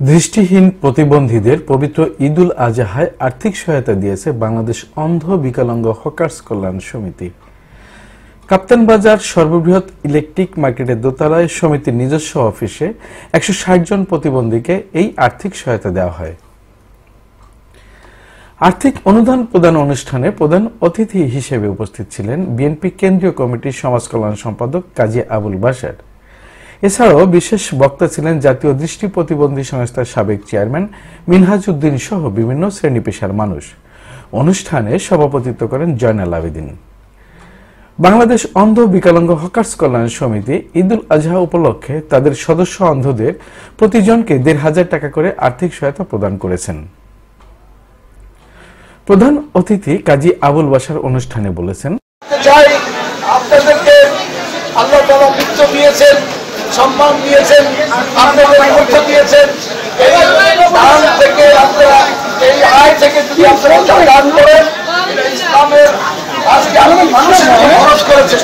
দৃষ্টিহীন প্রতিবন্ধীদের পবিত্র ঈদুল আজহায় আর্থিক সহায়তা দিয়েছে বাংলাদেশ অন্ধ বিকলাঙ্গ হকার্স কল্যাণ সমিতি। কাপ্তান বাজার সর্ববৃহৎ ইলেকট্রিক মার্কেটের দোতলায় সমিতির নিজস্ব অফিসে 160 জন প্রতিবন্ধীকে এই আর্থিক সহায়তা দেওয়া হয়। আর্থিক অনুদান প্রদান অনুষ্ঠানে প্রধান অতিথি হিসেবে উপস্থিত ছিলেন বিএনপি কেন্দ্রীয় কমিটির সমাজ কল্যাণ সম্পাদক কাজী আবুল বাশার। এছাড়াও বিশেষ বক্তা ছিলেন জাতীয় দৃষ্টি প্রতিবন্ধী সংস্থার সাবেক চেয়ারম্যান মিনহাজ উদ্দিন সহ বিভিন্ন শ্রেণী পেশার মানুষ। অনুষ্ঠানে সভাপতিত্ব করেন জয়নাল আবেদিন। বাংলাদেশ অন্ধ বিকলাঙ্গ হকার্স কল্যাণ সমিতি ঈদুল আজহা উপলক্ষে তাদের সদস্য অন্ধদের প্রতিজনকে ১৫০০ টাকা করে আর্থিক সহায়তা প্রদান করেছেন। প্রধান অতিথি কাজী আবুল বাশার অনুষ্ঠানে বলেছেন, আপনাদেরকে আল্লাহ তাআলা মৃত্যু দিয়েছেন, সম্মান দিয়েছেন, আপনাদের অর্থ দিয়েছেন। এই দান থেকে আপনারা, এই আয় থেকে যদি আপনারা দান করেন, ইসলামের আজকে আপনি মানুষের খরচ করেছেন।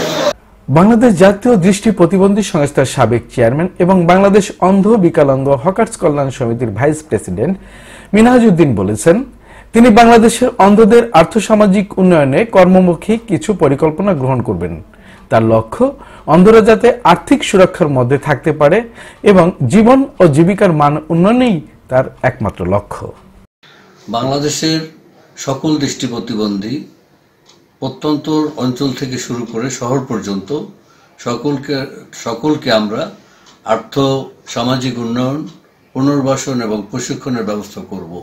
বাংলাদেশ জাতীয় দৃষ্টি প্রতিবন্ধী সংস্থার সাবেক চেয়ারম্যান এবং বাংলাদেশ অন্ধ বিকলাঙ্গ হকার্স কল্যাণ সমিতির ভাইস প্রেসিডেন্ট মিনহাজ উদ্দিন বলেছেন, তিনি বাংলাদেশের অন্ধদের আর্থসামাজিক উন্নয়নে কর্মমুখী কিছু পরিকল্পনা গ্রহণ করবেন। তার লক্ষ্য অন্ধরা যাতে আর্থিক সুরক্ষার মধ্যে থাকতে পারে এবং জীবন ও জীবিকার মান উন্নয়নই তার একমাত্র লক্ষ্য। বাংলাদেশের সকল দৃষ্টি প্রতিবন্ধী প্রত্যন্ত অঞ্চল থেকে শুরু করে শহর পর্যন্ত সকলকে আমরা আর্থ সামাজিক উন্নয়ন, পুনর্বাসন এবং প্রশিক্ষণের ব্যবস্থা করব।